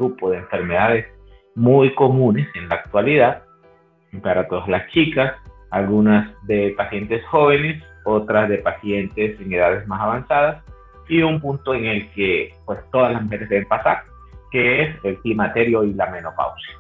grupo de enfermedades muy comunes en la actualidad para todas las chicas, algunas de pacientes jóvenes, otras de pacientes en edades más avanzadas, y un punto en el que pues todas las mujeres deben pasar, que es el climaterio y la menopausia.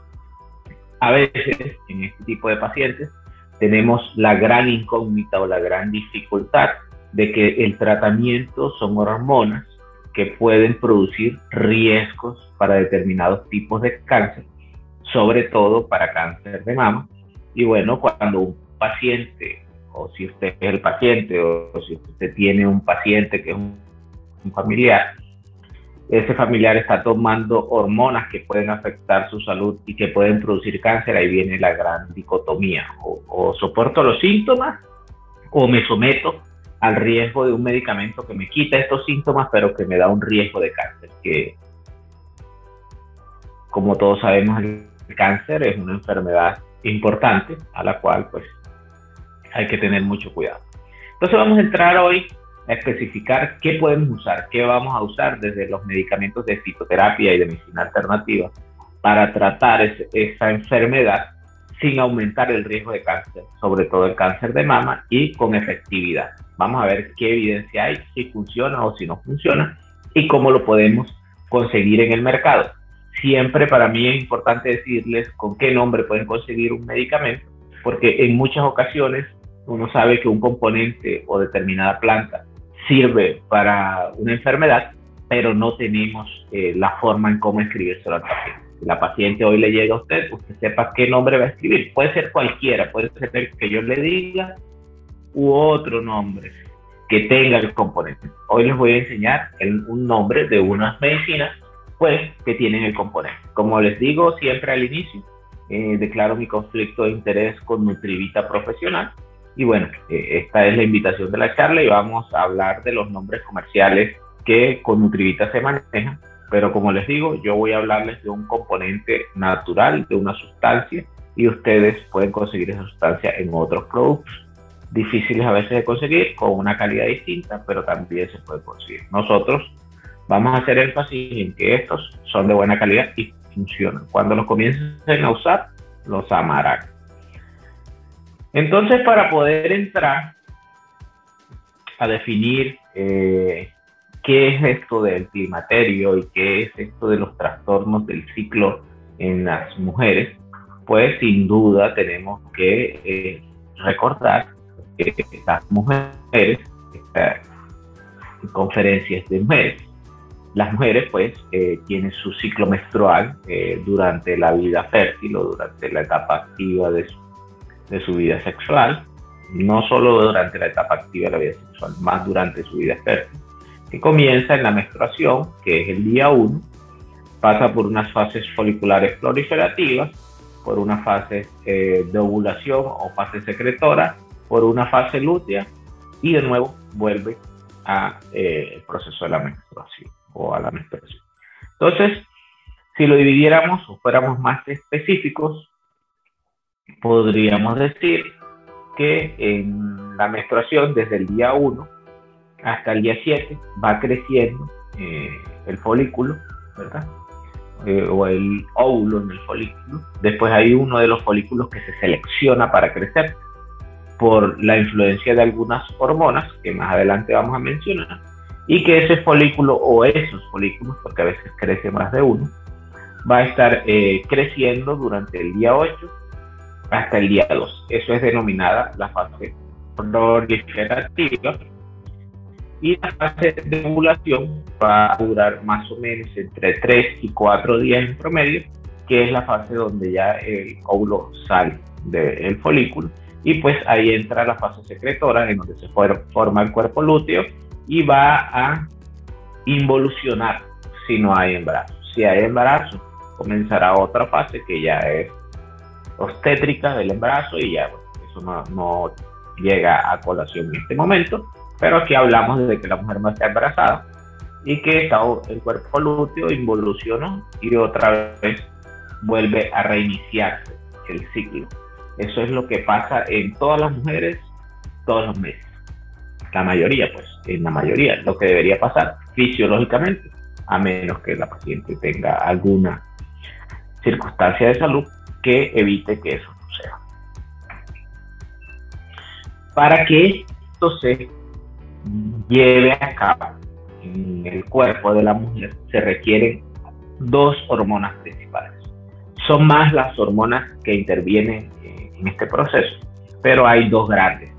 A veces en este tipo de pacientes tenemos la gran incógnita o la gran dificultad de que el tratamiento son hormonas que pueden producir riesgos para determinados tipos de cáncer, sobre todo para cáncer de mama. Y bueno, cuando un paciente, o si usted es el paciente, o si usted tiene un paciente que es un familiar, ese familiar está tomando hormonas que pueden afectar su salud y que pueden producir cáncer, ahí viene la gran dicotomía: o soporto los síntomas o me someto al riesgo de un medicamento que me quita estos síntomas pero que me da un riesgo de cáncer, que como todos sabemos el cáncer es una enfermedad importante a la cual pues hay que tener mucho cuidado. Entonces vamos a entrar hoy a especificar qué podemos usar, qué vamos a usar desde los medicamentos de fitoterapia y de medicina alternativa para tratar esa enfermedad sin aumentar el riesgo de cáncer, sobre todo el cáncer de mama, y con efectividad. Vamos a ver qué evidencia hay, si funciona o si no funciona, y cómo lo podemos conseguir en el mercado. Siempre para mí es importante decirles con qué nombre pueden conseguir un medicamento, porque en muchas ocasiones uno sabe que un componente o determinada planta sirve para una enfermedad, pero no tenemos la forma en cómo escribírselo al paciente. Si la paciente hoy le llega a usted sepa qué nombre va a escribir. Puede ser cualquiera, puede ser el que yo le diga u otro nombre que tenga el componente. Hoy les voy a enseñar un nombre de unas medicinas pues que tienen el componente. Como les digo siempre al inicio, declaro mi conflicto de interés con Nutrivita Profesional. Y bueno, esta es la invitación de la charla y vamos a hablar de los nombres comerciales que con Nutrivita se manejan. Pero como les digo, yo voy a hablarles de un componente natural, de una sustancia, y ustedes pueden conseguir esa sustancia en otros productos, difíciles a veces de conseguir, con una calidad distinta, pero también se puede conseguir. Nosotros vamos a hacer énfasis en que estos son de buena calidad y funcionan. Cuando los comiencen a usar, los amarán. Entonces, para poder entrar a definir qué es esto del climaterio y qué es esto de los trastornos del ciclo en las mujeres, pues sin duda tenemos que recordar que estas mujeres, conferencias de mujeres, las mujeres pues tienen su ciclo menstrual durante la vida fértil o durante la etapa activa de su vida sexual, no solo durante la etapa activa de la vida sexual, más durante su vida fértil, que comienza en la menstruación, que es el día 1, pasa por unas fases foliculares proliferativas, por una fase de ovulación o fase secretora, por una fase lútea, y de nuevo vuelve a el proceso de la menstruación o a la menstruación. Entonces, si lo dividiéramos o fuéramos más específicos, podríamos decir que en la menstruación, desde el día 1 hasta el día 7, va creciendo el folículo, ¿verdad? O el óvulo en el folículo. Después hay uno de los folículos que se selecciona para crecer por la influencia de algunas hormonas que más adelante vamos a mencionar, y que ese folículo o esos folículos, porque a veces crece más de uno, va a estar creciendo durante el día 8 hasta el día 2. Eso es denominada la fase proliferativa, y la fase de ovulación va a durar más o menos entre 3 y 4 días en promedio, que es la fase donde ya el óvulo sale del folículo, y pues ahí entra la fase secretora, en donde se forma el cuerpo lúteo y va a involucionar si no hay embarazo. Si hay embarazo, comenzará otra fase que ya es obstétrica del embarazo, y ya bueno, eso no llega a colación en este momento, pero aquí hablamos de que la mujer no está embarazada y que el cuerpo lúteo involucionó y otra vez vuelve a reiniciarse el ciclo. Eso es lo que pasa en todas las mujeres todos los meses. La mayoría, pues, en la mayoría, lo que debería pasar fisiológicamente, a menos que la paciente tenga alguna circunstancia de salud que evite que eso suceda. Para que esto se lleve a cabo en el cuerpo de la mujer, se requieren dos hormonas principales. Son más las hormonas que intervienen en este proceso, pero hay dos grandes.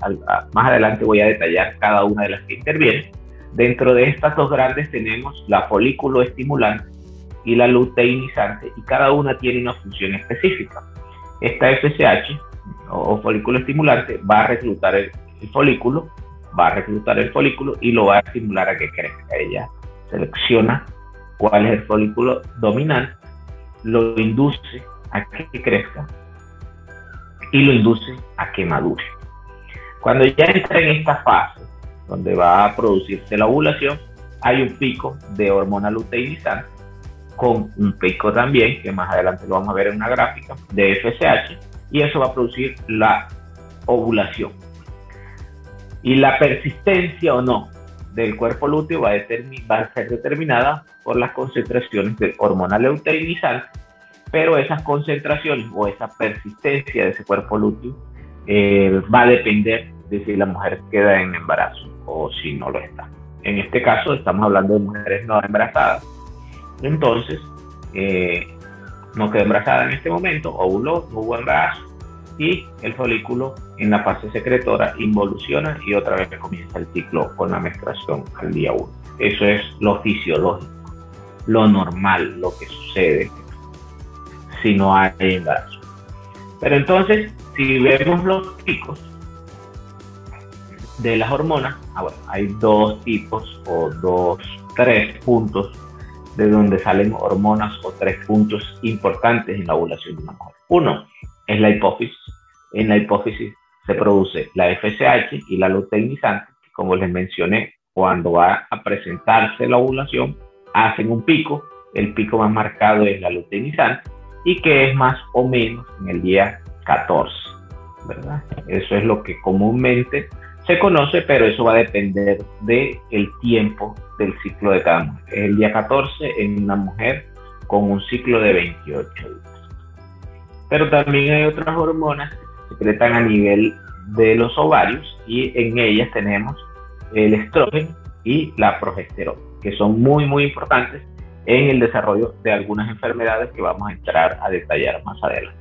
Más adelante voy a detallar cada una de las que intervienen. Dentro de estas dos grandes tenemos la folículo estimulante y la luteinizante, y cada una tiene una función específica. Esta FSH o folículo estimulante va a reclutar el folículo, y lo va a estimular a que crezca. Ella selecciona cuál es el folículo dominante, lo induce a que crezca y lo induce a que madure. Cuando ya entra en esta fase donde va a producirse la ovulación, hay un pico de hormona luteinizante con un pico también, que más adelante lo vamos a ver en una gráfica, de FSH, y eso va a producir la ovulación. Y la persistencia o no del cuerpo lúteo va a ser determinada por las concentraciones de hormona luteinizante, pero esas concentraciones o esa persistencia de ese cuerpo lúteo va a depender de si la mujer queda en embarazo o si no lo está. En este caso estamos hablando de mujeres no embarazadas. Entonces, no quedó embarazada en este momento, ovuló, no hubo embarazo, y el folículo en la fase secretora involuciona y otra vez comienza el ciclo con la menstruación al día 1. Eso es lo fisiológico, lo normal, lo que sucede si no hay embarazo. Pero entonces, si vemos los picos de las hormonas, bueno, hay dos tipos o tres puntos de donde salen hormonas, o tres puntos importantes en la ovulación de una mujer. Uno es la hipófisis. En la hipófisis se produce la FSH y la luteinizante, que, como les mencioné, cuando va a presentarse la ovulación, hacen un pico. El pico más marcado es la luteinizante, y que es más o menos en el día 14, ¿verdad? Eso es lo que comúnmente se conoce, pero eso va a depender del tiempo del ciclo de cada mujer. Es el día 14 en una mujer con un ciclo de 28 días. Pero también hay otras hormonas que se secretan a nivel de los ovarios, y en ellas tenemos el estrógeno y la progesterona, que son muy, muy importantes en el desarrollo de algunas enfermedades que vamos a entrar a detallar más adelante.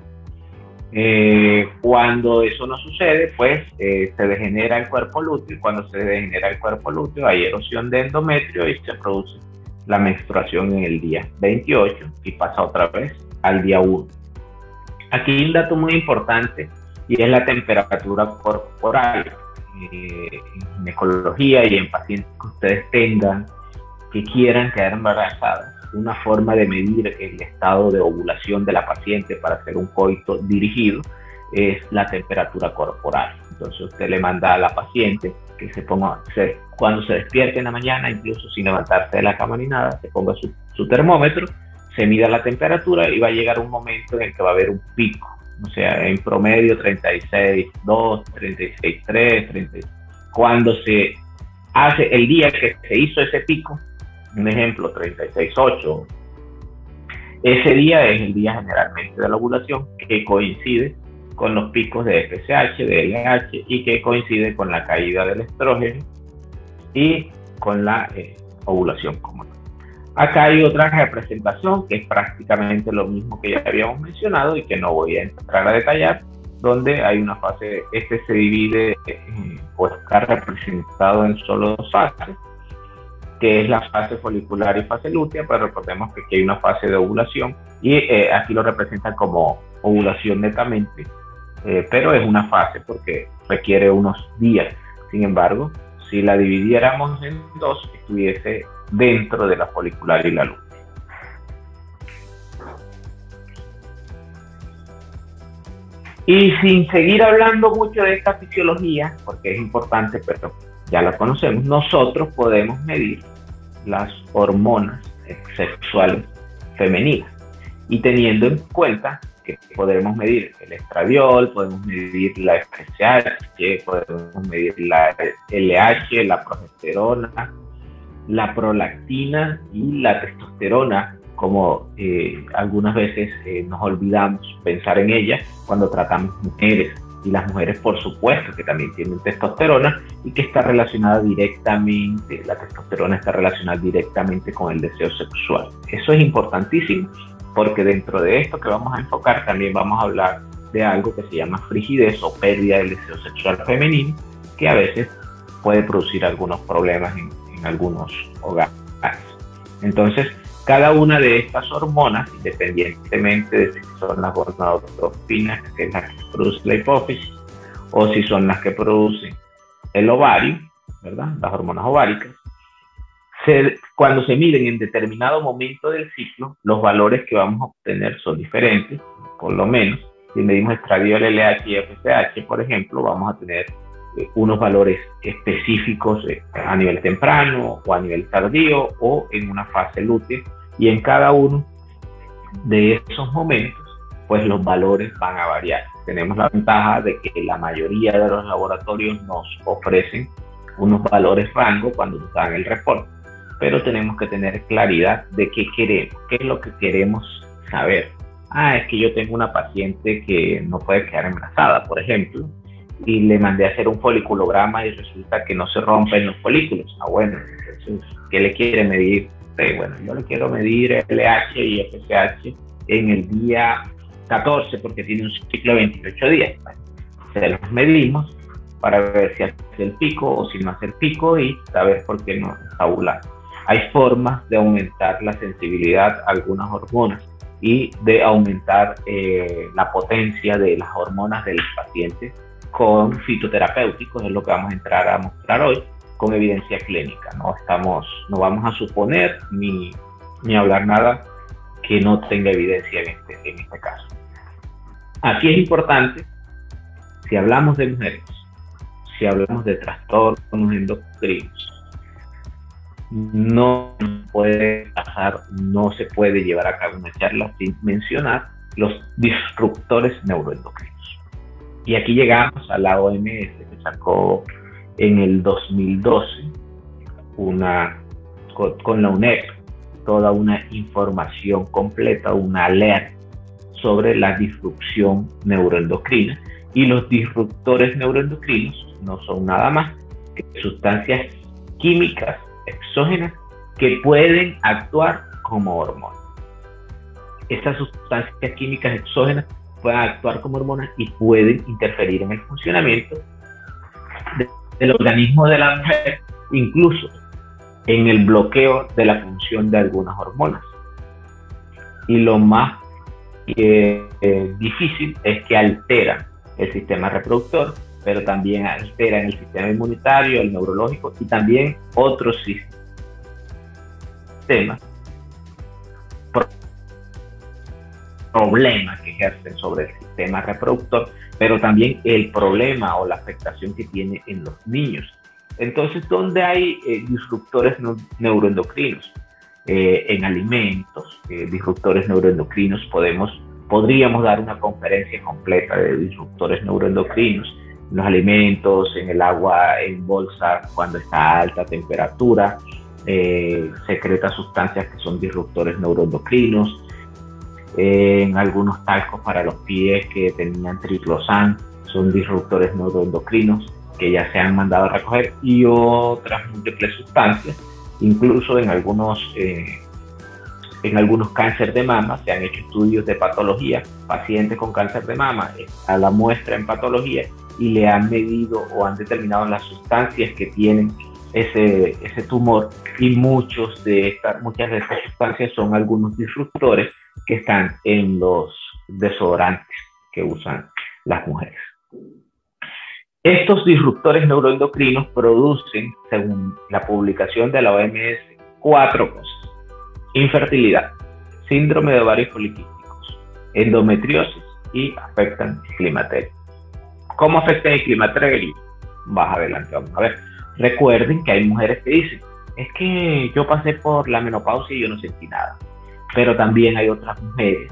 Cuando eso no sucede, pues se degenera el cuerpo lúteo, y cuando se degenera el cuerpo lúteo hay erosión de endometrio y se produce la menstruación en el día 28 y pasa otra vez al día 1. Aquí hay un dato muy importante, y es la temperatura corporal. En ginecología y en pacientes que ustedes tengan que quieran quedar embarazadas, una forma de medir el estado de ovulación de la paciente para hacer un coito dirigido es la temperatura corporal. Entonces usted le manda a la paciente que se ponga, cuando se despierte en la mañana, incluso sin levantarse de la cama ni nada, se ponga su termómetro, se mida la temperatura, y va a llegar un momento en el que va a haber un pico. O sea, en promedio 36,2, 36,3, 36. Cuando se hace el día que se hizo ese pico, un ejemplo, 36,8, ese día es el día generalmente de la ovulación, que coincide con los picos de FSH, de LH, y que coincide con la caída del estrógeno y con la ovulación común. Acá hay otra representación que es prácticamente lo mismo que ya habíamos mencionado y que no voy a entrar a detallar, donde hay una fase, se divide o está representado en solo dos fases, que es la fase folicular y fase lútea, pero recordemos que aquí hay una fase de ovulación, y aquí lo representan como ovulación netamente, pero es una fase porque requiere unos días. Sin embargo, si la dividiéramos en dos, estuviese dentro de la folicular y la lútea. Y sin seguir hablando mucho de esta fisiología, porque es importante, pero ya la conocemos, nosotros podemos medir las hormonas sexuales femeninas, y teniendo en cuenta que podemos medir el estradiol, podemos medir la FSH, podemos medir la LH, la progesterona, la prolactina y la testosterona como algunas veces nos olvidamos pensar en ella cuando tratamos mujeres. Y las mujeres, por supuesto, que también tienen testosterona y que está relacionada directamente, la testosterona está relacionada directamente con el deseo sexual. Eso es importantísimo, porque dentro de esto que vamos a enfocar también vamos a hablar de algo que se llama frigidez o pérdida del deseo sexual femenino, que a veces puede producir algunos problemas en algunos hogares. Entonces, cada una de estas hormonas, independientemente de si son las gonadotropina, que es la que produce la hipófisis, o si son las que producen el ovario, ¿verdad? Las hormonas ováricas, cuando se miden en determinado momento del ciclo, los valores que vamos a obtener son diferentes. Por lo menos, si medimos estradiol, LH y FSH, por ejemplo, vamos a tener unos valores específicos a nivel temprano o a nivel tardío o en una fase lútea, y en cada uno de esos momentos pues los valores van a variar. Tenemos la ventaja de que la mayoría de los laboratorios nos ofrecen unos valores rango cuando nos dan el reporte, pero tenemos que tener claridad de qué queremos, qué es lo que queremos saber. Es que yo tengo una paciente que no puede quedar embarazada, por ejemplo, y le mandé a hacer un foliculograma y resulta que no se rompen los folículos. Bueno, entonces, ¿qué le quiere medir? Bueno, yo le quiero medir LH y FSH en el día 14 porque tiene un ciclo de 28 días. Bueno, se los medimos para ver si hace el pico o si no hace el pico y saber por qué no está ovulando. Hay formas de aumentar la sensibilidad a algunas hormonas y de aumentar la potencia de las hormonas del paciente con fitoterapéuticos, es lo que vamos a entrar a mostrar hoy, con evidencia clínica. No vamos a suponer ni hablar nada que no tenga evidencia en este caso. Aquí es importante, si hablamos de mujeres, si hablamos de trastornos endocrinos, no se puede llevar a cabo una charla sin mencionar los disruptores neuroendocrinos. Y aquí llegamos a la OMS, que sacó en el 2012 con la UNEP toda una información completa, una alerta sobre la disrupción neuroendocrina. Y los disruptores neuroendocrinos no son nada más que sustancias químicas exógenas que pueden actuar como hormonas. Estas sustancias químicas exógenas pueden actuar como hormonas y pueden interferir en el funcionamiento del organismo de la mujer, incluso en el bloqueo de la función de algunas hormonas. Y lo más difícil es que alteran el sistema reproductor, pero también alteran el sistema inmunitario, el neurológico y también otros sistemas, problemas que ejercen sobre el sistema reproductor, pero también el problema o la afectación que tiene en los niños. Entonces, ¿dónde hay disruptores neuroendocrinos? En alimentos, disruptores neuroendocrinos, podríamos dar una conferencia completa de disruptores neuroendocrinos, en los alimentos, en el agua en bolsa cuando está a alta temperatura, secreta sustancias que son disruptores neuroendocrinos, en algunos talcos para los pies que tenían triclosan, son disruptores neuroendocrinos que ya se han mandado a recoger, y otras múltiples sustancias, incluso en algunos cánceres de mama se han hecho estudios de patología, pacientes con cáncer de mama, a la muestra en patología, y le han medido o han determinado las sustancias que tienen ese tumor, y muchas de estas sustancias son algunos disruptores que están en los desodorantes que usan las mujeres. Estos disruptores neuroendocrinos producen, según la publicación de la OMS, 4 cosas: infertilidad, síndrome de ovarios poliquísticos, endometriosis y afectan el climaterio. ¿Cómo afectan el climaterio? Más adelante vamos a ver. Recuerden que hay mujeres que dicen, es que yo pasé por la menopausia y yo no sentí nada. Pero también hay otras mujeres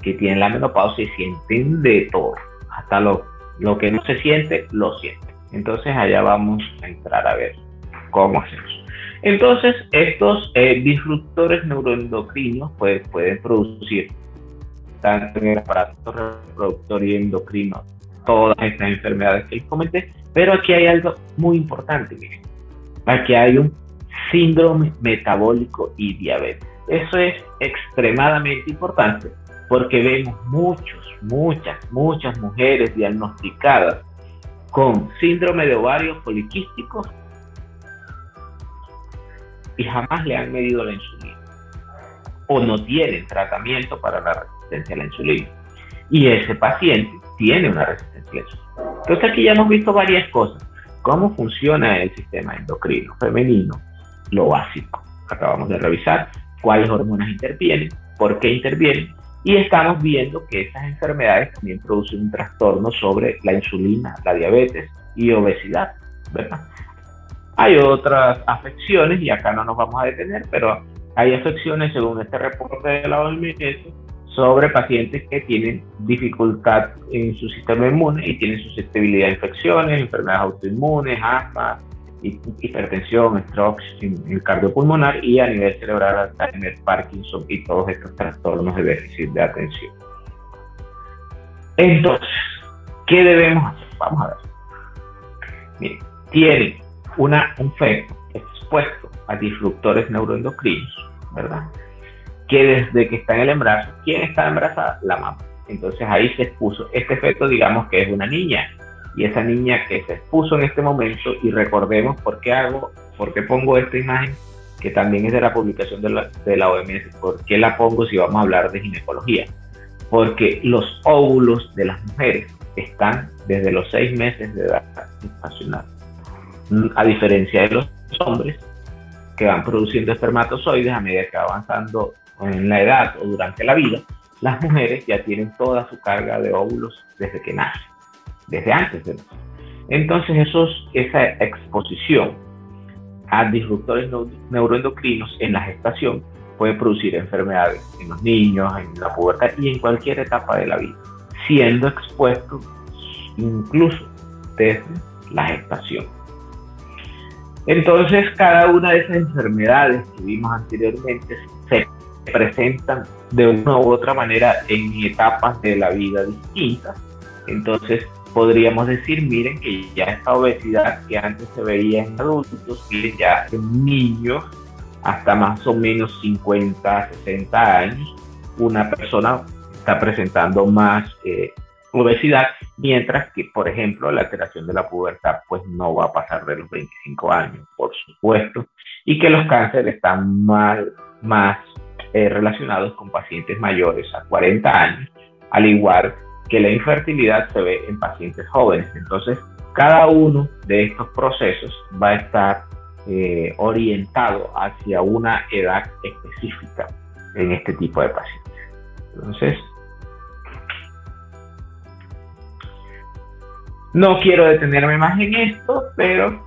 que tienen la menopausia y sienten de todo. Hasta lo que no se siente, lo sienten. Entonces allá vamos a entrar a ver cómo hacemos. Entonces, estos disruptores neuroendocrinos pues, pueden producir, tanto en el aparato reproductor y endocrino, todas estas enfermedades que les comenté, pero aquí hay algo muy importante, miren. Aquí hay un síndrome metabólico y diabetes. Eso es extremadamente importante porque vemos muchas mujeres diagnosticadas con síndrome de ovario poliquístico y jamás le han medido la insulina o no tienen tratamiento para la resistencia a la insulina. Y ese paciente tiene una resistencia a la insulina. Entonces aquí ya hemos visto varias cosas. ¿Cómo funciona el sistema endocrino femenino? Lo básico. Acabamos de revisar cuáles hormonas intervienen, por qué intervienen, y estamos viendo que esas enfermedades también producen un trastorno sobre la insulina, la diabetes y obesidad, ¿verdad? Hay otras afecciones, y acá no nos vamos a detener, pero hay afecciones, según este reporte de la OMS, sobre pacientes que tienen dificultad en su sistema inmune y tienen susceptibilidad a infecciones, enfermedades autoinmunes, asma, hipertensión, stroke, el cardiopulmonar y a nivel cerebral, Alzheimer, Parkinson y todos estos trastornos de déficit de atención. Entonces, ¿qué debemos hacer? Vamos a ver. Miren, tienen un feto expuesto a disruptores neuroendocrinos, ¿verdad? Que desde que está en el embarazo, ¿quién está embarazada? La mamá. Entonces ahí se expuso. Este feto, digamos que es una niña, y esa niña que se expuso en este momento, y recordemos por qué pongo esta imagen, que también es de la publicación de la OMS, ¿por qué la pongo si vamos a hablar de ginecología? Porque los óvulos de las mujeres están desde los 6 meses de edad gestacional, a diferencia de los hombres, que van produciendo espermatozoides a medida que va avanzando en la edad o durante la vida. Las mujeres ya tienen toda su carga de óvulos desde que nacen, desde antes de nacer. Entonces esa exposición a disruptores neuroendocrinos en la gestación puede producir enfermedades en los niños, en la pubertad y en cualquier etapa de la vida, siendo expuesto incluso desde la gestación. Entonces, cada una de esas enfermedades que vimos anteriormente se presentan de una u otra manera en etapas de la vida distintas. Entonces, podríamos decir, miren que ya esta obesidad que antes se veía en adultos, miren ya en niños hasta más o menos 50, 60 años, una persona está presentando más obesidad, mientras que, por ejemplo, la alteración de la pubertad pues no va a pasar de los 25 años, por supuesto, y que los cánceres están más relacionados con pacientes mayores a 40 años, al igual que la infertilidad se ve en pacientes jóvenes. Entonces, cada uno de estos procesos va a estar orientado hacia una edad específica en este tipo de pacientes. Entonces, no quiero detenerme más en esto, pero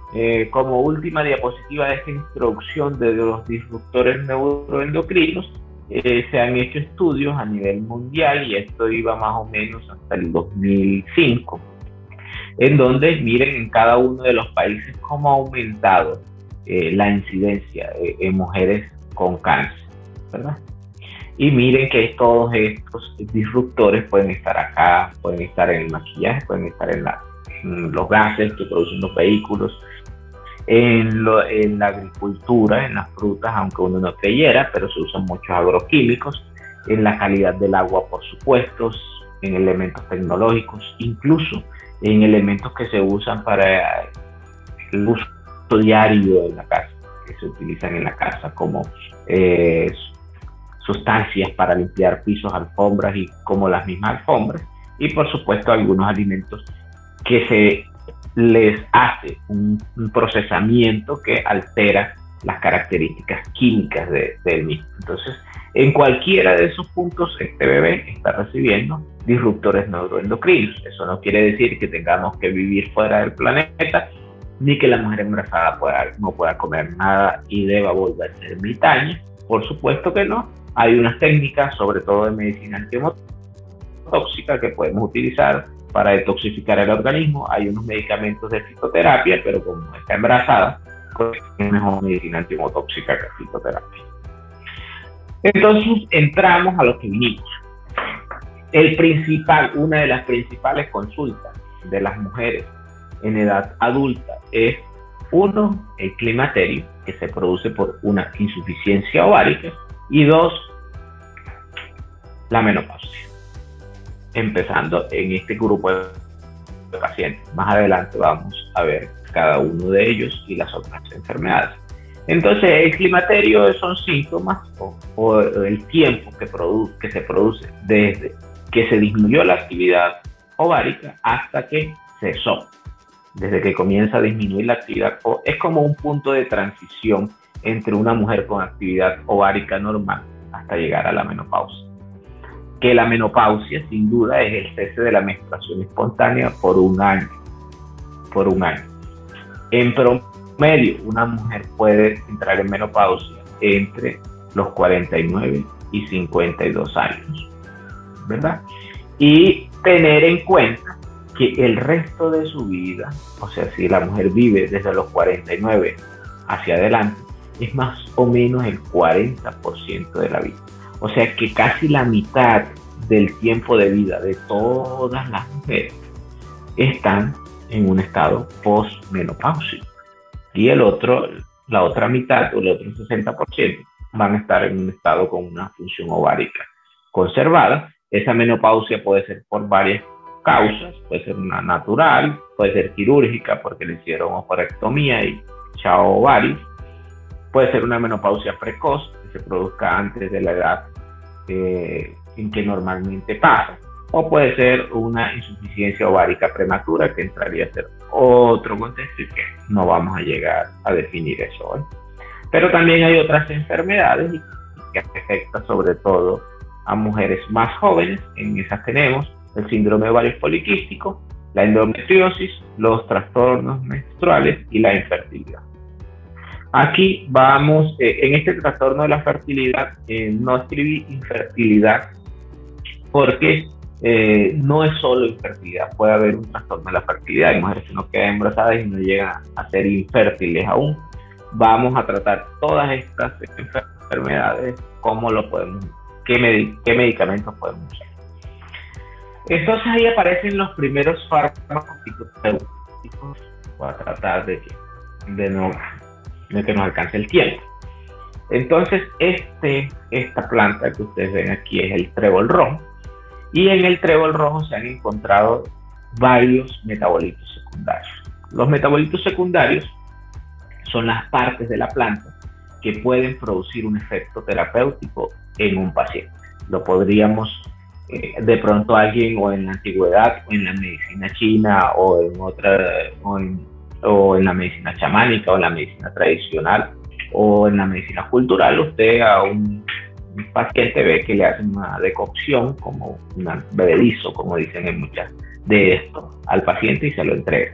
como última diapositiva de esta introducción de los disruptores neuroendocrinos, se han hecho estudios a nivel mundial, y esto iba más o menos hasta el 2005, en donde miren en cada uno de los países cómo ha aumentado la incidencia en mujeres con cáncer, ¿verdad? Y miren que todos estos disruptores pueden estar acá, pueden estar en el maquillaje, pueden estar en los gases que producen los vehículos, en la agricultura, en las frutas, aunque uno no creyera, pero se usan muchos agroquímicos, en la calidad del agua, por supuesto, en elementos tecnológicos, incluso en elementos que se usan para el uso diario en la casa, que se utilizan en la casa como sustancias para limpiar pisos, alfombras y como las mismas alfombras, y por supuesto algunos alimentos que se les hace un procesamiento que altera las características químicas del mismo. Entonces, en cualquiera de esos puntos, este bebé está recibiendo disruptores neuroendocrinos. Eso no quiere decir que tengamos que vivir fuera del planeta, ni que la mujer embarazada no pueda comer nada y deba volverse ermitaña. Por supuesto que no. Hay unas técnicas, sobre todo de medicina antiemotóxica, que podemos utilizar para detoxificar el organismo. Hay unos medicamentos de fitoterapia, pero como está embarazada, pues es mejor medicina antimotóxica que fitoterapia. Entonces entramos a lo que vinimos. Una de las principales consultas de las mujeres en edad adulta es, uno, el climaterio, que se produce por una insuficiencia ovárica, y dos, la menopausia. Empezando en este grupo de pacientes. Más adelante vamos a ver cada uno de ellos y las otras enfermedades. Entonces, el climaterio son síntomas o el tiempo que se produce desde que se disminuyó la actividad ovárica hasta que cesó. Desde que comienza a disminuir la actividad, es como un punto de transición entre una mujer con actividad ovárica normal hasta llegar a la menopausia. Que la menopausia, sin duda, es el cese de la menstruación espontánea por un año. En promedio, una mujer puede entrar en menopausia entre los 49 y 52 años, ¿verdad? Y tener en cuenta que el resto de su vida, o sea, si la mujer vive desde los 49 hacia adelante, es más o menos el 40% de la vida. O sea que casi la mitad del tiempo de vida de todas las mujeres están en un estado postmenopáusico. Y la otra mitad, o el otro 60%, van a estar en un estado con una función ovárica conservada. Esa menopausia puede ser por varias causas, puede ser una natural, puede ser quirúrgica porque le hicieron ovarectomía y chao ovarios, puede ser una menopausia precoz que se produzca antes de la edad en que normalmente pasa, o puede ser una insuficiencia ovárica prematura, que entraría a ser otro contexto y que no vamos a llegar a definir eso hoy. Pero también hay otras enfermedades que afectan sobre todo a mujeres más jóvenes. En esas tenemos el síndrome ovario poliquístico, la endometriosis, los trastornos menstruales y la infertilidad. Aquí vamos, en este trastorno de la fertilidad, no escribí infertilidad porque no es solo infertilidad, puede haber un trastorno de la fertilidad. Hay mujeres que no quedan embarazadas y no llegan a ser infértiles aún. Vamos a tratar todas estas enfermedades, cómo lo podemos, qué medicamentos podemos usar. Entonces ahí aparecen los primeros fármacos fitoterapéuticos. Voy a tratar de que nos alcance el tiempo. Entonces esta planta que ustedes ven aquí es el trébol rojo, y en el trébol rojo se han encontrado varios metabolitos secundarios. Los metabolitos secundarios son las partes de la planta que pueden producir un efecto terapéutico en un paciente. Lo podríamos de pronto alguien, o en la antigüedad, o en la medicina china, o en la medicina chamánica, o en la medicina tradicional, o en la medicina cultural, usted a un paciente ve que le hacen una decocción, como un bebedizo, como dicen en muchas de esto, al paciente, y se lo entrega.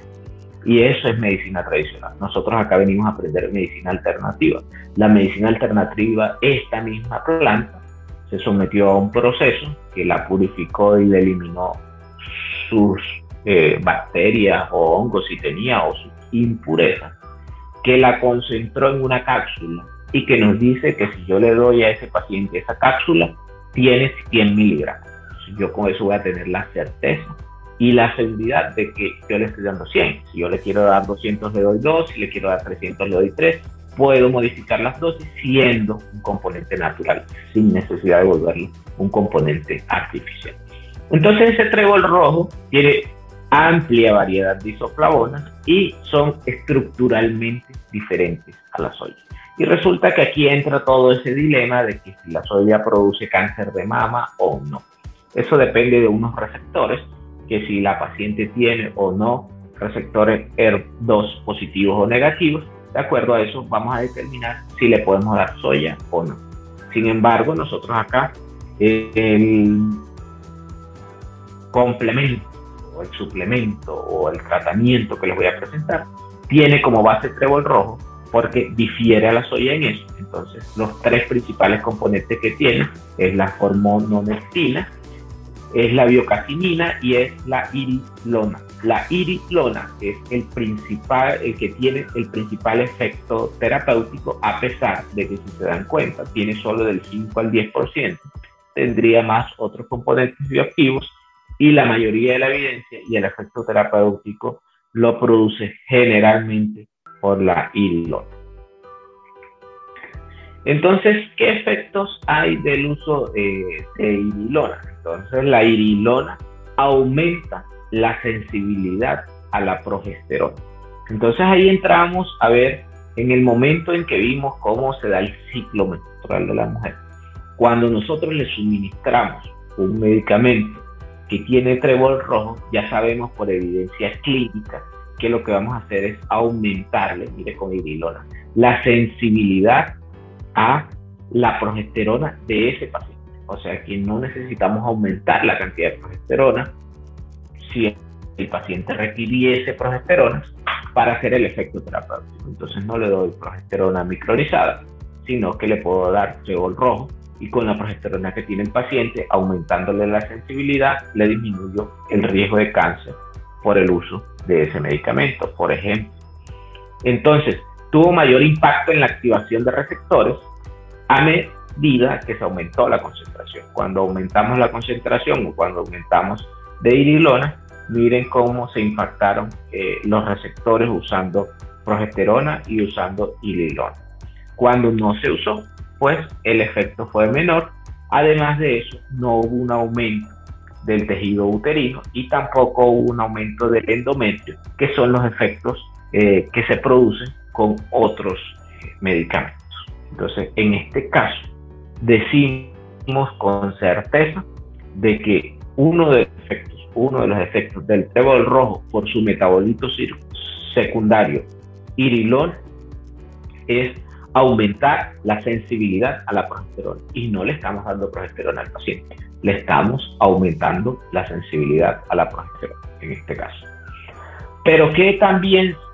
Y eso es medicina tradicional. Nosotros acá venimos a aprender medicina alternativa. La medicina alternativa, esta misma planta, se sometió a un proceso que la purificó y le eliminó sus bacterias o hongos si tenía, o sus impurezas, que la concentró en una cápsula y que nos dice que si yo le doy a ese paciente esa cápsula, tiene 100 miligramos. Yo con eso voy a tener la certeza y la seguridad de que yo le estoy dando 100. Si yo le quiero dar 200, le doy 2, si le quiero dar 300, le doy 3. Puedo modificar las dosis siendo un componente natural, sin necesidad de volverlo un componente artificial. Entonces ese trébol rojo tiene amplia variedad de isoflavonas y son estructuralmente diferentes a la soya. Y resulta que aquí entra todo ese dilema de que si la soya produce cáncer de mama o no. Eso depende de unos receptores, que si la paciente tiene o no receptores HER2 positivos o negativos. De acuerdo a eso vamos a determinar si le podemos dar soya o no. Sin embargo, nosotros acá el complemento o el suplemento o el tratamiento que les voy a presentar tiene como base trébol rojo, porque difiere a la soya en eso. Entonces los tres principales componentes que tiene es la hormononectina, es la biocatinina y es la irilona. La irilona es el que tiene el principal efecto terapéutico, a pesar de que, si se dan cuenta, tiene solo del 5 al 10%. Tendría más otros componentes bioactivos, y la mayoría de la evidencia y el efecto terapéutico lo produce generalmente por la irilona. Entonces, ¿qué efectos hay del uso de irilona? Entonces, la irilona aumenta la sensibilidad a la progesterona. Entonces, ahí entramos a ver en el momento en que vimos cómo se da el ciclo menstrual de la mujer. Cuando nosotros le suministramos un medicamento que tiene trébol rojo, ya sabemos por evidencia clínica que lo que vamos a hacer es aumentarle, mire, con irilona, la sensibilidad a la progesterona de ese paciente. O sea que no necesitamos aumentar la cantidad de progesterona si el paciente requiriese progesterona para hacer el efecto terapéutico. Entonces no le doy progesterona micronizada, sino que le puedo dar trébol rojo, y con la progesterona que tiene el paciente, aumentándole la sensibilidad, le disminuyo el riesgo de cáncer por el uso de ese medicamento, por ejemplo. Entonces, tuvo mayor impacto en la activación de receptores a medida que se aumentó la concentración. Cuando aumentamos la concentración o cuando aumentamos de irilona, miren cómo se impactaron los receptores usando progesterona y usando irilona. Cuando no se usó, pues el efecto fue menor. Además de eso, no hubo un aumento del tejido uterino y tampoco hubo un aumento del endometrio, que son los efectos que se producen con otros medicamentos. Entonces, en este caso, decimos con certeza de que uno de los efectos del trébol rojo por su metabolito secundario irilona es aumentar la sensibilidad a la progesterona, y no le estamos dando progesterona al paciente, le estamos aumentando la sensibilidad a la progesterona en este caso. Pero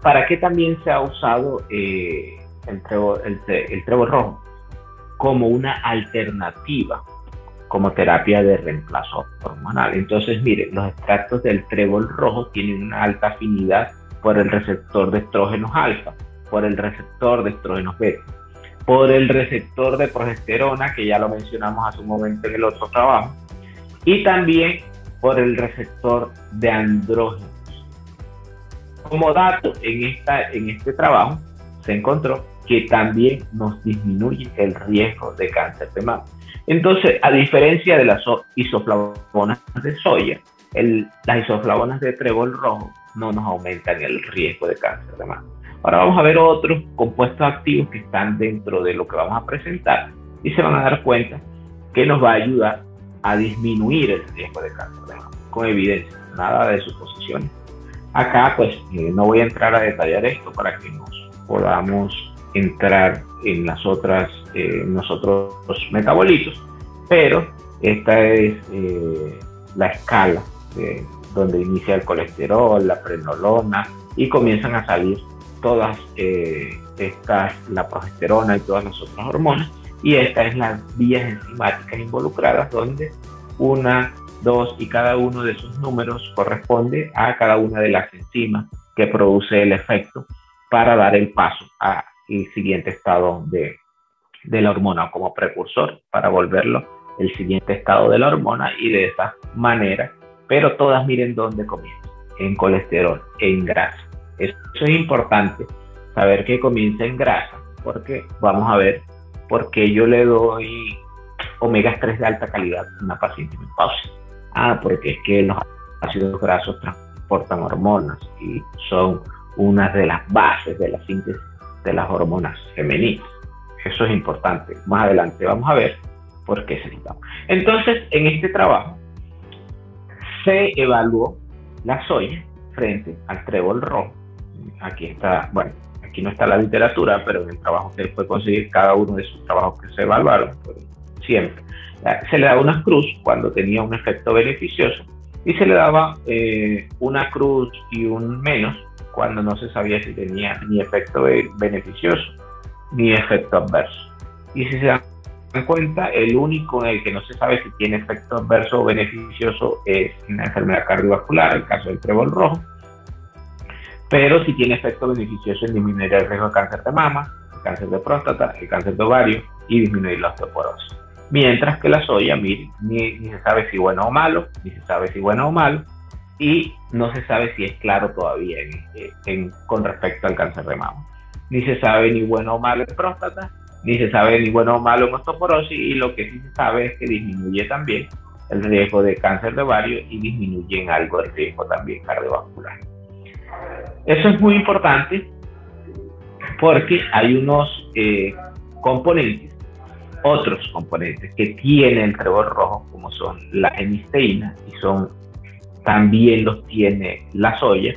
¿para qué también se ha usado el trébol rojo? Como una alternativa, como terapia de reemplazo hormonal. Entonces, miren, los extractos del trébol rojo tienen una alta afinidad por el receptor de estrógenos alfa, por el receptor de estrógenos beta, por el receptor de progesterona, que ya lo mencionamos hace un momento en el otro trabajo, y también por el receptor de andrógenos. Como dato, en este trabajo se encontró que también nos disminuye el riesgo de cáncer de mama. Entonces, a diferencia de las isoflavonas de soya, las isoflavonas de trébol rojo no nos aumentan el riesgo de cáncer de mama. Ahora vamos a ver otros compuestos activos que están dentro de lo que vamos a presentar, y se van a dar cuenta que nos va a ayudar a disminuir el riesgo de cáncer de mama, con evidencia, nada de suposiciones. Acá pues no voy a entrar a detallar esto para que nos podamos entrar en los otros metabolitos, pero esta es la escala donde inicia el colesterol, la prenolona, y comienzan a salir todas la progesterona y todas las otras hormonas, y estas es las vías enzimáticas involucradas, donde 1, 2 y cada uno de esos números corresponde a cada una de las enzimas que produce el efecto para dar el paso al siguiente estado de la hormona, como precursor para volverlo el siguiente estado de la hormona, y de esa manera, pero todas miren dónde comienzan, en colesterol, en grasa. Eso es importante, saber que comienza en grasa, porque vamos a ver por qué yo le doy omega 3 de alta calidad a una paciente menopáusica. Porque es que los ácidos grasos transportan hormonas y son una de las bases de la síntesis de las hormonas femeninas. Eso es importante. Más adelante vamos a ver por qué se necesita. Entonces, en este trabajo se evaluó la soya frente al trébol rojo. Aquí está, bueno, aquí no está la literatura, pero en el trabajo se puede conseguir cada uno de esos trabajos que se evaluaron, siempre. Se le daba una cruz cuando tenía un efecto beneficioso, y se le daba una cruz y un menos cuando no se sabía si tenía ni efecto beneficioso ni efecto adverso. Y si se dan cuenta, el único en el que no se sabe si tiene efecto adverso o beneficioso es en la enfermedad cardiovascular, el caso del trébol rojo, pero sí tiene efecto beneficioso en disminuir el riesgo de cáncer de mama, el cáncer de próstata, el cáncer de ovario y disminuir la osteoporosis. Mientras que la soya, mire, ni se sabe si bueno o malo, ni se sabe si bueno o malo, y no se sabe si es claro todavía con respecto al cáncer de mama. Ni se sabe ni bueno o malo en próstata, ni se sabe ni bueno o malo en osteoporosis, y lo que sí se sabe es que disminuye también el riesgo de cáncer de ovario y disminuye en algo el riesgo también cardiovascular. Eso es muy importante porque hay unos componentes, otros componentes que tiene el trébol rojo, como son la hemisteína, y también los tiene la soya,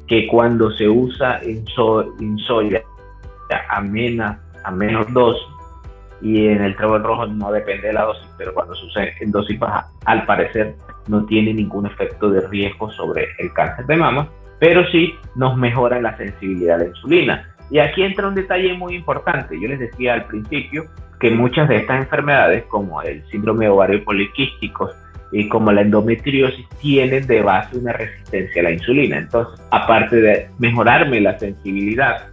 que cuando se usa en soya a menos dosis, y en el trébol rojo no depende de la dosis, pero cuando se usa en dosis baja, al parecer no tiene ningún efecto de riesgo sobre el cáncer de mama, pero sí nos mejora la sensibilidad a la insulina. Y aquí entra un detalle muy importante. Yo les decía al principio que muchas de estas enfermedades, como el síndrome de ovario poliquístico y como la endometriosis, tienen de base una resistencia a la insulina. Entonces, aparte de mejorarme la sensibilidad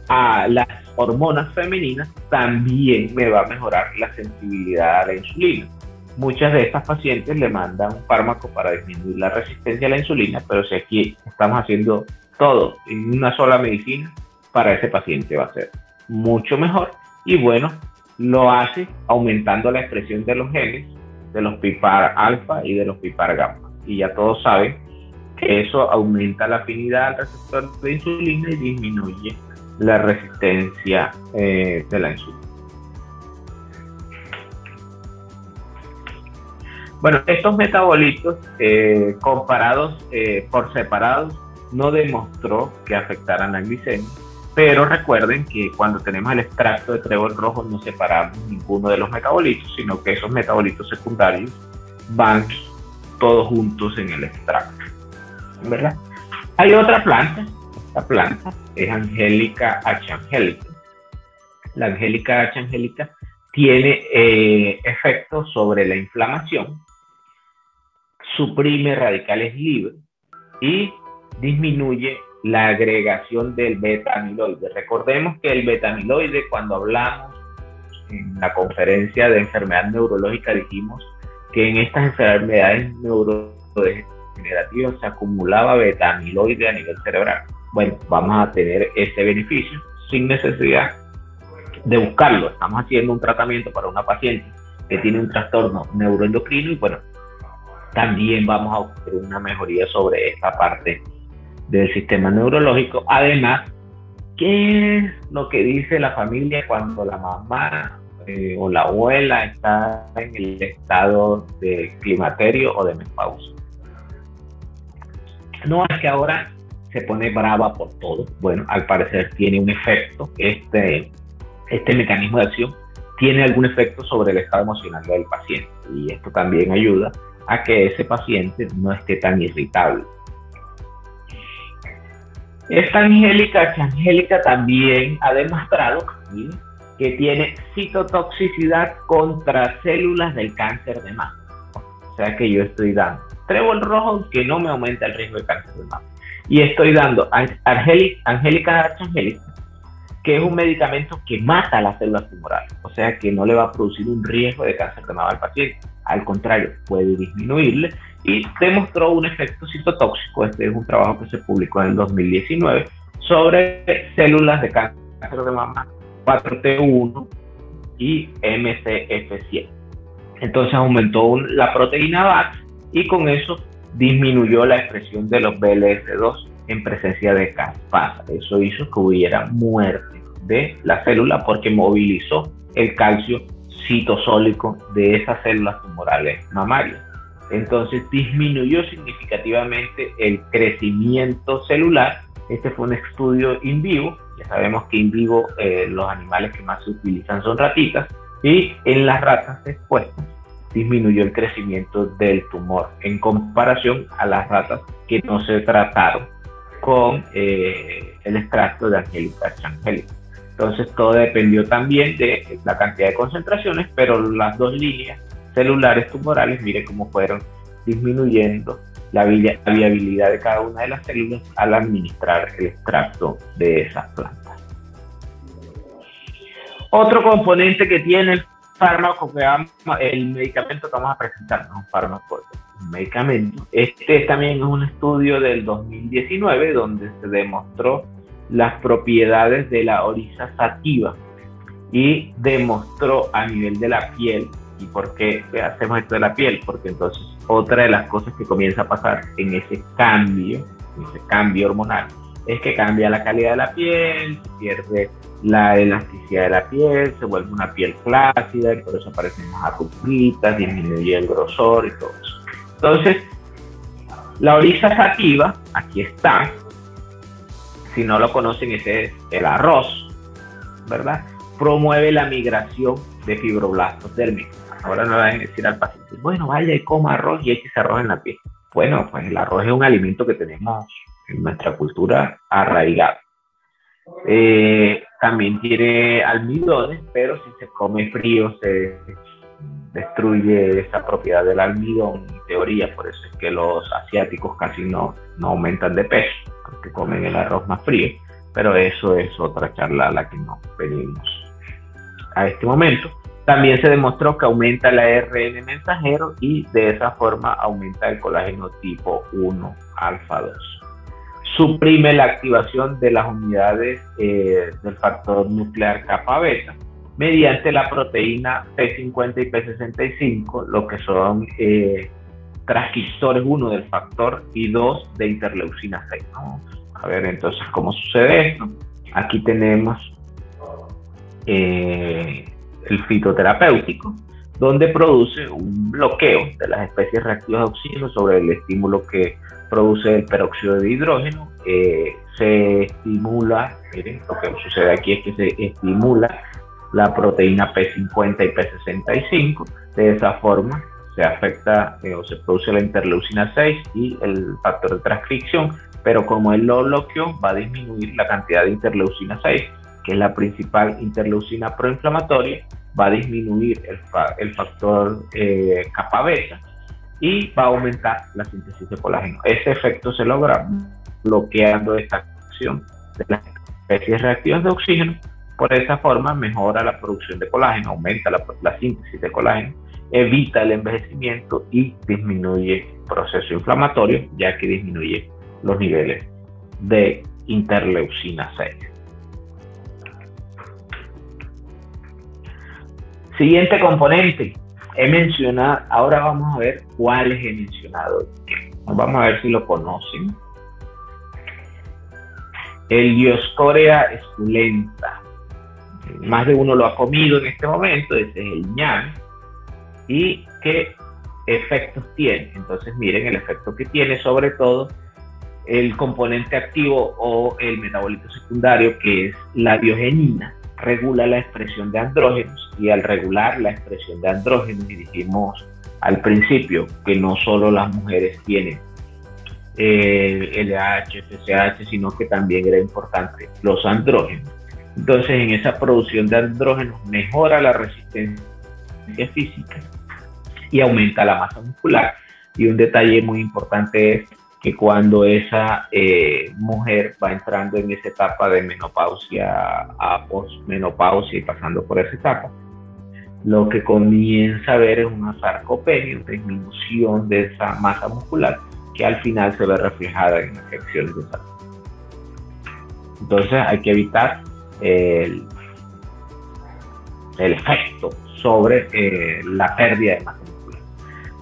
a las hormonas femeninas, también me va a mejorar la sensibilidad a la insulina. Muchas de estas pacientes le mandan un fármaco para disminuir la resistencia a la insulina, pero si aquí estamos haciendo todo en una sola medicina, para ese paciente va a ser mucho mejor. Y bueno, lo hace aumentando la expresión de los genes, de los PPAR alfa y de los PPAR gamma. Y ya todos saben que eso aumenta la afinidad al receptor de insulina y disminuye la resistencia de la insulina. Bueno, estos metabolitos comparados por separados no demostró que afectaran la glicemia, pero recuerden que cuando tenemos el extracto de trébol rojo no separamos ninguno de los metabolitos, sino que esos metabolitos secundarios van todos juntos en el extracto, ¿verdad? Hay otra planta, esta planta es Angelica H. angelica. La Angelica H. angelica tiene efectos sobre la inflamación, suprime radicales libres y disminuye la agregación del beta-amiloide. Recordemos que el beta-amiloide, cuando hablamos en la conferencia de enfermedad neurológica, dijimos que en estas enfermedades neurodegenerativas se acumulaba beta-amiloide a nivel cerebral. Bueno, vamos a tener ese beneficio sin necesidad de buscarlo. Estamos haciendo un tratamiento para una paciente que tiene un trastorno neuroendocrino y bueno, también vamos a obtener una mejoría sobre esta parte del sistema neurológico. Además, ¿qué es lo que dice la familia cuando la mamá o la abuela está en el estado de climaterio o de menopausia? No es que ahora se pone brava por todo. Bueno, al parecer tiene un efecto. Este mecanismo de acción tiene algún efecto sobre el estado emocional del paciente, y esto también ayuda a que ese paciente no esté tan irritable. Esta angélica también ha demostrado que tiene citotoxicidad contra células del cáncer de mama. O sea que yo estoy dando trébol rojo que no me aumenta el riesgo de cáncer de mama. Y estoy dando Angélica H. angelica, que es un medicamento que mata las células tumorales. O sea que no le va a producir un riesgo de cáncer de mama al paciente. Al contrario, puede disminuirle, y demostró un efecto citotóxico. Este es un trabajo que se publicó en el 2019 sobre células de cáncer de mama 4T1 y MCF7. Entonces aumentó la proteína VAX y con eso disminuyó la expresión de los BLS2 en presencia de caspasa. Eso hizo que hubiera muerte de la célula porque movilizó el calcio citosólico de esas células tumorales mamarias. Entonces disminuyó significativamente el crecimiento celular. Este fue un estudio in vivo. Ya sabemos que in vivo los animales que más se utilizan son ratitas, y en las ratas expuestas disminuyó el crecimiento del tumor en comparación a las ratas que no se trataron con el extracto de Angélica H. angelica. Entonces todo dependió también de la cantidad de concentraciones, pero las dos líneas celulares tumorales, mire cómo fueron disminuyendo la viabilidad de cada una de las células al administrar el extracto de esas plantas. Otro componente que tiene el fármaco, el medicamento que vamos a presentar, no es un fármaco, un medicamento. Este también es un estudio del 2019 donde se demostró las propiedades de la orisa sativa y demostró a nivel de la piel. ¿Y por qué hacemos esto de la piel? Porque entonces otra de las cosas que comienza a pasar en ese cambio hormonal, es que cambia la calidad de la piel, se pierde la elasticidad de la piel, se vuelve una piel flácida y por eso aparecen más arruguitas, disminuye el grosor y todo eso. Entonces, la orisa sativa, aquí está. Si no lo conocen, ese es el arroz, ¿verdad? Promueve la migración de fibroblastos dérmicos. Ahora no le van a decir al paciente, bueno, vaya y coma arroz y échese arroz en la piel. Bueno, pues el arroz es un alimento que tenemos en nuestra cultura arraigado. También tiene almidones, pero si se come frío se destruye esa propiedad del almidón, en teoría. Por eso es que los asiáticos casi no aumentan de peso, porque comen el arroz más frío. Pero eso es otra charla a la que nos venimos a este momento. También se demostró que aumenta el ARN mensajero y de esa forma aumenta el colágeno tipo 1 alfa 2. Suprime la activación de las unidades del factor nuclear kappa beta mediante la proteína P50 y P65, lo que son transcriptores 1 del factor y 2 de interleucina 6. Vamos a ver entonces cómo sucede esto. Aquí tenemos el fitoterapéutico, donde produce un bloqueo de las especies reactivas de oxígeno sobre el estímulo que produce el peróxido de hidrógeno. Se estimula, miren, lo que sucede aquí es que se estimula la proteína P50 y P65. De esa forma se afecta o se produce la interleucina 6 y el factor de transcripción, pero como él lo bloqueó, va a disminuir la cantidad de interleucina 6, que es la principal interleucina proinflamatoria, va a disminuir el factor kappa beta y va a aumentar la síntesis de colágeno. Ese efecto se logra bloqueando esta acción de las especies reactivas de oxígeno. Por esa forma mejora la producción de colágeno, aumenta la síntesis de colágeno, evita el envejecimiento y disminuye el proceso inflamatorio, ya que disminuye los niveles de interleucina 6. Siguiente componente, he mencionado, ahora vamos a ver cuáles he mencionado. Vamos a ver si lo conocen. El Dioscorea esculenta. Más de uno lo ha comido en este momento, ese es el ñame. ¿Y qué efectos tiene? Entonces miren el efecto que tiene, sobre todo el componente activo o el metabolito secundario, que es la biogenina. Regula la expresión de andrógenos, y al regular la expresión de andrógenos, y dijimos al principio que no solo las mujeres tienen LH, FSH, sino que también era importante los andrógenos. Entonces en esa producción de andrógenos mejora la resistencia física y aumenta la masa muscular. Y un detalle muy importante es que cuando esa mujer va entrando en esa etapa de menopausia a posmenopausia y pasando por esa etapa, lo que comienza a ver es una sarcopenia, una disminución de esa masa muscular, que al final se ve reflejada en afecciones de salud. Entonces hay que evitar el efecto sobre la pérdida de masa muscular.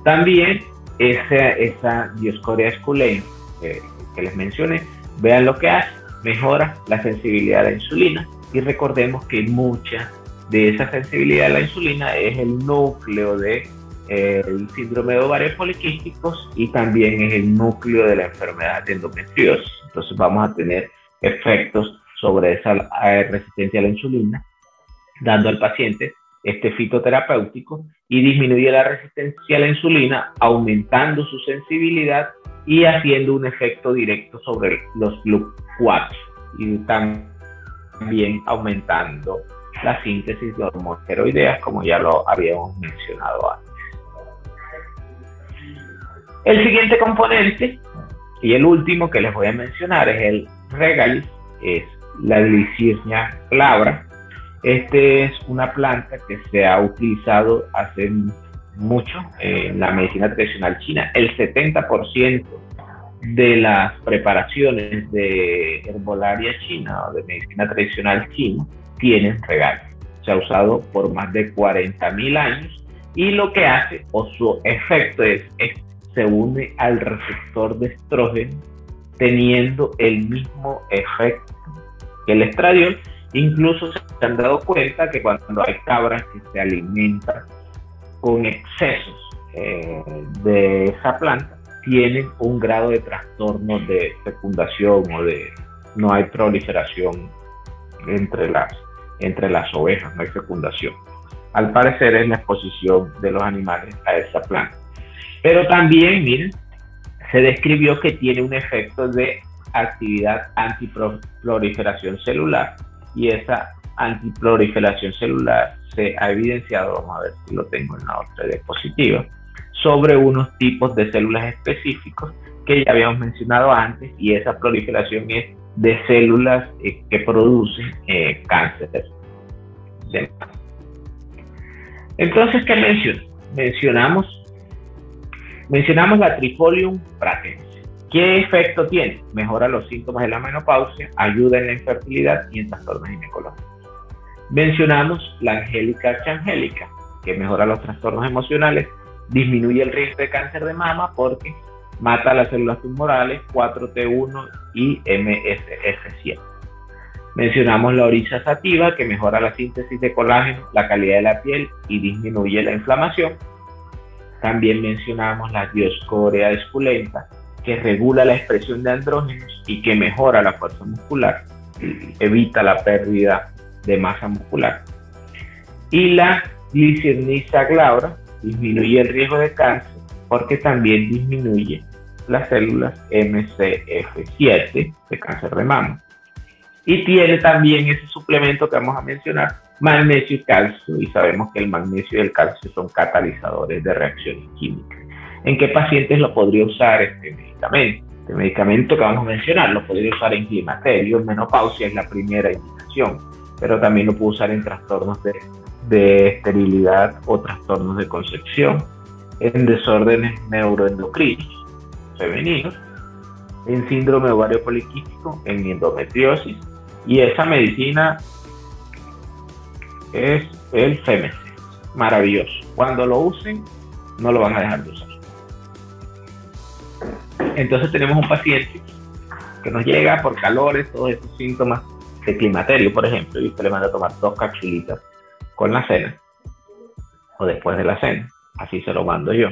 También esa Dioscorea esculenta que les mencioné, vean lo que hace, mejora la sensibilidad a la insulina, y recordemos que mucha de esa sensibilidad a la insulina es el núcleo de el síndrome de ovarios poliquísticos, y también es el núcleo de la enfermedad de endometriosis. Entonces vamos a tener efectos sobre esa resistencia a la insulina, dando al paciente este fitoterapéutico, y disminuye la resistencia a la insulina, aumentando su sensibilidad y haciendo un efecto directo sobre los GLUT4. Y también también aumentando la síntesis de hormonas tiroideas, como ya lo habíamos mencionado antes. El siguiente componente y el último que les voy a mencionar es el regalis, es la Glycyrrhizia glabra. Este es una planta que se ha utilizado hace mucho en la medicina tradicional china. El 70% de las preparaciones de herbolaria china o de medicina tradicional china tienen regalis. Se ha usado por más de 40.000 años y lo que hace o su efecto es se une al receptor de estrógeno, teniendo el mismo efecto que el estradiol. Incluso se han dado cuenta que cuando hay cabras que se alimentan con excesos de esa planta, tienen un grado de trastorno de fecundación o de no hay proliferación entre las ovejas, no hay fecundación. Al parecer es la exposición de los animales a esa planta. Pero también, miren, se describió que tiene un efecto de actividad antiproliferación celular, y esa antiproliferación celular se ha evidenciado, vamos a ver si lo tengo en la otra diapositiva, sobre unos tipos de células específicos que ya habíamos mencionado antes, y esa proliferación es de células que producen cáncer de mama. Entonces, ¿qué mencionamos la Trifolium pratense. ¿Qué efecto tiene? Mejora los síntomas de la menopausia, ayuda en la infertilidad y en trastornos ginecológicos. Mencionamos la Angelica archangelica, que mejora los trastornos emocionales, disminuye el riesgo de cáncer de mama porque mata las células tumorales 4T1 y MSF7. Mencionamos la Oryza sativa, que mejora la síntesis de colágeno, la calidad de la piel y disminuye la inflamación. También mencionamos la Dioscorea esculenta, que regula la expresión de andrógenos y que mejora la fuerza muscular, evita la pérdida de masa muscular. Y la Glycyrrhizia glabra disminuye el riesgo de cáncer porque también disminuye las células MCF7 de cáncer de mama. Y tiene también ese suplemento que vamos a mencionar, magnesio y calcio, y sabemos que el magnesio y el calcio son catalizadores de reacciones químicas. ¿En qué pacientes lo podría usar este medicamento? Este medicamento que vamos a mencionar lo podría usar en climaterio, en menopausia es la primera indicación, pero también lo puedo usar en trastornos de esterilidad o trastornos de concepción, en desórdenes neuroendocrinos femeninos, en síndrome ovario poliquístico, en endometriosis, y esa medicina es el FEMC, maravilloso. Cuando lo usen, no lo van a dejar de usar. Entonces tenemos un paciente que nos llega por calores, todos estos síntomas de climaterio, por ejemplo, y usted le manda a tomar 2 capsulitas con la cena o después de la cena, así se lo mando yo.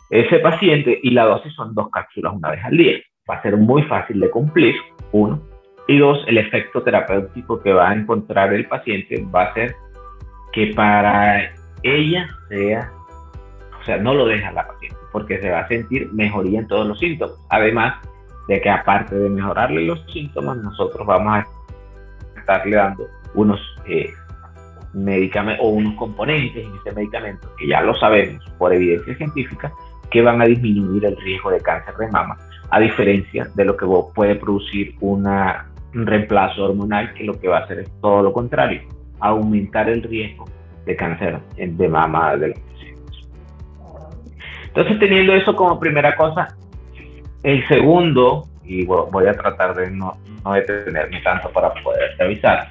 Ese paciente, y la dosis son 2 cápsulas una vez al día, va a ser muy fácil de cumplir, 1, y 2, el efecto terapéutico que va a encontrar el paciente va a ser que para ella sea, o sea, no lo deja la paciente, porque se va a sentir mejoría en todos los síntomas. Además de que aparte de mejorarle los síntomas, nosotros vamos a estarle dando unos medicamentos o unos componentes en ese medicamento que ya lo sabemos por evidencia científica que van a disminuir el riesgo de cáncer de mama, a diferencia de lo que puede producir un reemplazo hormonal, que lo que va a hacer es todo lo contrario, aumentar el riesgo de cáncer de mama de los pacientes. Entonces, teniendo eso como primera cosa, el segundo, y voy a tratar de no detenerme tanto para poder revisar,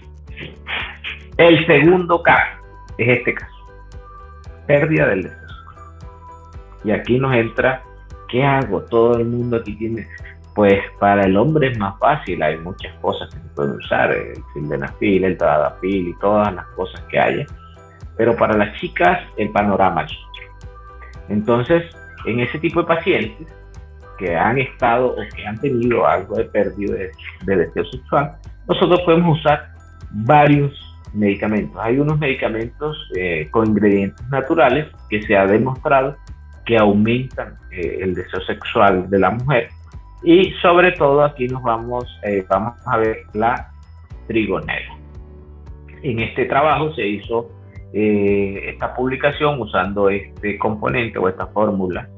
el segundo caso es este caso, pérdida del deseo. Y aquí nos entra, ¿qué hago? Todo el mundo aquí tiene, pues para el hombre es más fácil, hay muchas cosas que se pueden usar, el sildenafil, el tadalafil y todas las cosas que haya, pero para las chicas el panorama es otro. Entonces, en ese tipo de pacientes que han estado o que han tenido algo de pérdida de deseo sexual, nosotros podemos usar varios medicamentos. Hay unos medicamentos con ingredientes naturales que se ha demostrado que aumentan el deseo sexual de la mujer, y sobre todo aquí nos vamos a ver la trigonela. En este trabajo se hizo esta publicación usando este componente o esta fórmula,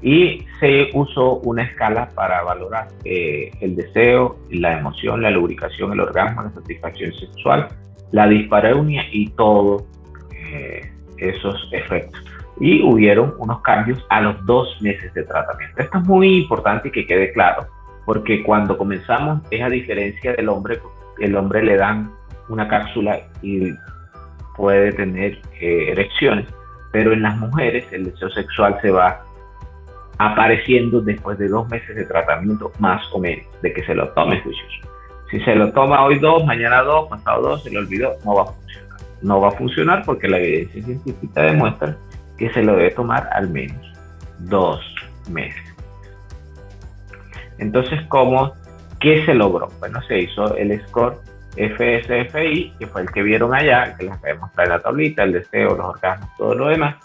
y se usó una escala para valorar el deseo, la emoción, la lubricación, el orgasmo, la satisfacción sexual, la dispareunia y todos esos efectos. Y hubieron unos cambios a los 2 meses de tratamiento. Esto es muy importante y que quede claro, porque cuando comenzamos es a diferencia del hombre. El hombre le dan una cápsula y puede tener erecciones, pero en las mujeres el deseo sexual se va apareciendo después de 2 meses de tratamiento, más o menos, de que se lo tome juicioso. Si se lo toma hoy 2, mañana 2, pasado 2, se le olvidó, no va a funcionar. No va a funcionar porque la evidencia científica demuestra que se lo debe tomar al menos 2 meses. Entonces, ¿qué se logró? Bueno, se hizo el score FSFI, que fue el que vieron allá, el que les acabé de mostrar en la tablita, el deseo, los orgasmos, todo lo demás.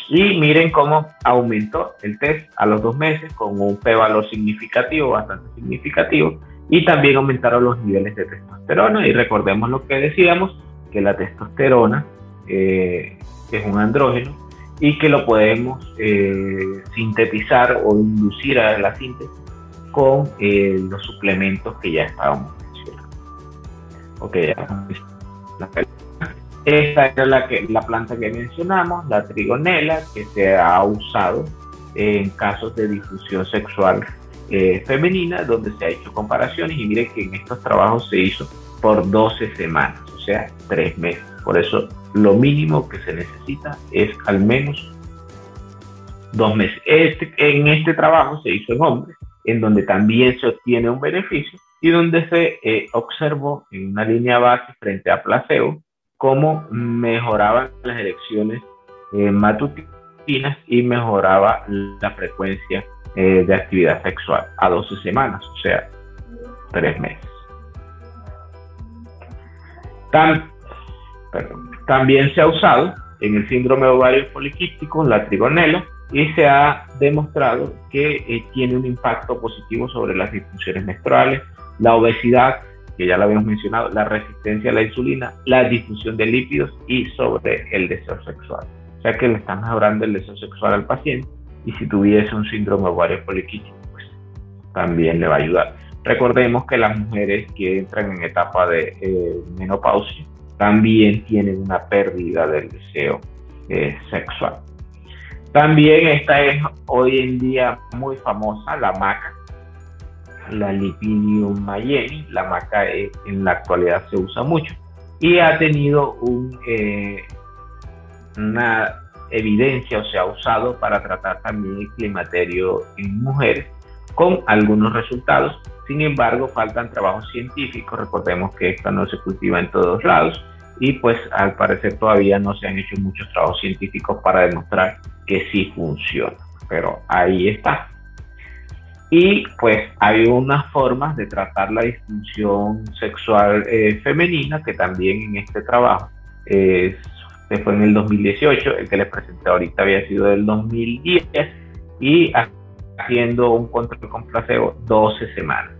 Y miren cómo aumentó el test a los 2 meses con un p-valor significativo, bastante significativo, y también aumentaron los niveles de testosterona. Y recordemos lo que decíamos, que la testosterona es un andrógeno y que lo podemos sintetizar o inducir a la síntesis con los suplementos que ya estábamos mencionando. Ok, esta era la planta que mencionamos, la trigonela, que se ha usado en casos de disfunción sexual femenina, donde se ha hecho comparaciones, y miren que en estos trabajos se hizo por 12 semanas, o sea, 3 meses. Por eso lo mínimo que se necesita es al menos 2 meses. En este trabajo se hizo en hombres, en donde también se obtiene un beneficio y donde se observó en una línea base frente a placebo cómo mejoraban las erecciones matutinas y mejoraba la frecuencia de actividad sexual a 12 semanas, o sea, 3 meses. También se ha usado en el síndrome ovario poliquístico la trigonela, y se ha demostrado que tiene un impacto positivo sobre las disfunciones menstruales, la obesidad, que ya la habíamos mencionado, la resistencia a la insulina, la difusión de lípidos y sobre el deseo sexual. O sea que le está mejorando el deseo sexual al paciente, y si tuviese un síndrome ovario poliquístico, pues también le va a ayudar. Recordemos que las mujeres que entran en etapa de menopausia también tienen una pérdida del deseo sexual. También esta es hoy en día muy famosa, la maca, la Lipidium mayeni. La maca en la actualidad se usa mucho y ha tenido una evidencia, o se ha usado para tratar también el climaterio en mujeres con algunos resultados. Sin embargo, faltan trabajos científicos. Recordemos que esta no se cultiva en todos lados y pues al parecer todavía no se han hecho muchos trabajos científicos para demostrar que sí funciona, pero ahí está. Y pues hay unas formas de tratar la disfunción sexual femenina que también en este trabajo se fue en el 2018, el que les presenté ahorita había sido del 2010, y haciendo un control con placebo 12 semanas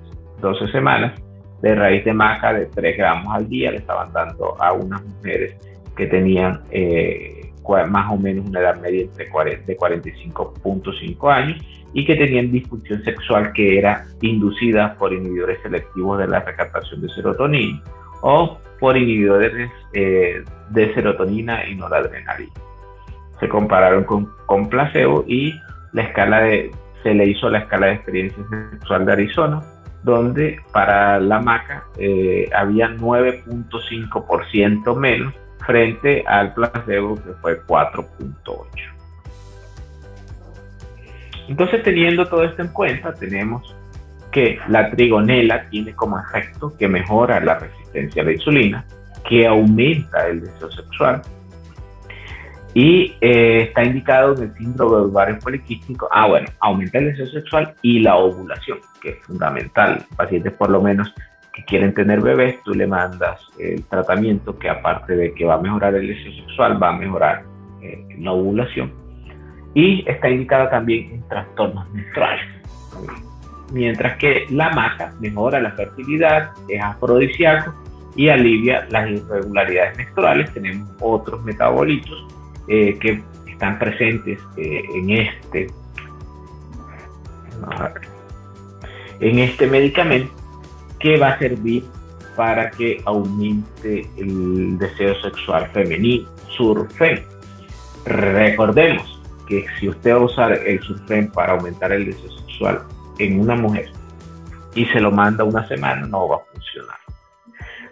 de raíz de maca de 3 gramos al día. Le estaban dando a unas mujeres que tenían más o menos una edad media de 45.5 años y que tenían disfunción sexual que era inducida por inhibidores selectivos de la recaptación de serotonina o por inhibidores de serotonina y noradrenalina. Se compararon con placebo y se le hizo la escala de experiencia sexual de Arizona, donde para la maca había 9.5% menos frente al placebo, que fue 4.8%. Entonces, teniendo todo esto en cuenta, tenemos que la trigonela tiene como efecto que mejora la resistencia a la insulina, que aumenta el deseo sexual, y está indicado en el síndrome ovario poliquístico. Aumenta el deseo sexual y la ovulación, que es fundamental. Pacientes por lo menos que quieren tener bebés, tú le mandas el tratamiento que, aparte de que va a mejorar el deseo sexual, va a mejorar la ovulación. Y está indicada también en trastornos menstruales. Mientras que la maca mejora la fertilidad, es afrodisíaco y alivia las irregularidades menstruales. Tenemos otros metabolitos que están presentes en este medicamento, que va a servir para que aumente el deseo sexual femenino, Surfen. Recordemos que si usted va a usar el Surfen para aumentar el deseo sexual en una mujer y se lo manda una semana, no va a funcionar.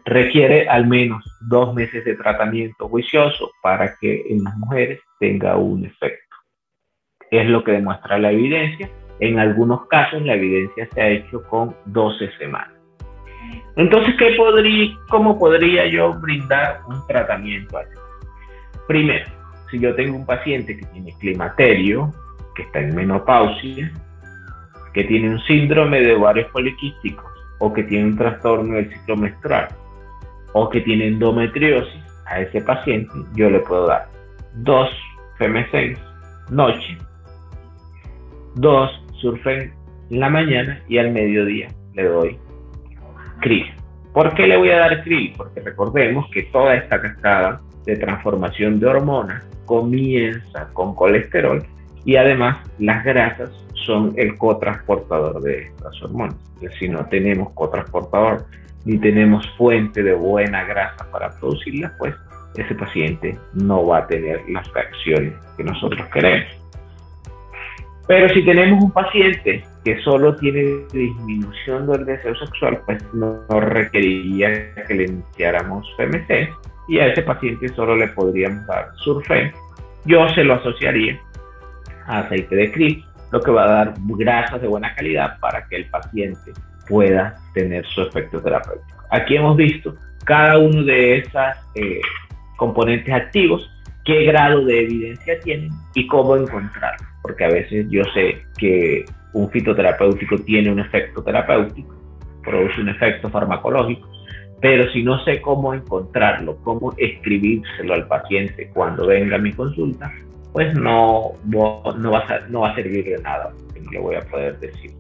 Requiere al menos 2 meses de tratamiento juicioso para que en las mujeres tenga un efecto. Es lo que demuestra la evidencia. En algunos casos la evidencia se ha hecho con 12 semanas. Entonces, ¿cómo podría yo brindar un tratamiento así? Primero, si yo tengo un paciente que tiene climaterio, que está en menopausia, que tiene un síndrome de ovarios poliquísticos, o que tiene un trastorno del ciclo menstrual, o que tiene endometriosis, a ese paciente yo le puedo dar 2 Femesens noche, 2 Surfen en la mañana, y al mediodía le doy Krill. ¿Por qué le voy a dar Krill? Porque recordemos que toda esta cascada de transformación de hormonas comienza con colesterol, y además las grasas son el cotransportador de estas hormonas. Si no tenemos cotransportador ni tenemos fuente de buena grasa para producirla, pues ese paciente no va a tener las reacciones que nosotros queremos. Pero si tenemos un paciente que solo tiene disminución del deseo sexual, pues no requeriría que le iniciáramos FMC, y a ese paciente solo le podríamos dar Surfen. Yo se lo asociaría a aceite de krill, lo que va a dar grasas de buena calidad para que el paciente pueda tener su efecto terapéutico. Aquí hemos visto cada uno de esas componentes activos, qué grado de evidencia tienen y cómo encontrarlo, porque a veces yo sé que un fitoterapéutico tiene un efecto terapéutico, produce un efecto farmacológico, pero si no sé cómo encontrarlo, cómo escribírselo al paciente cuando venga a mi consulta, pues no va a servir de nada, no le voy a poder decir.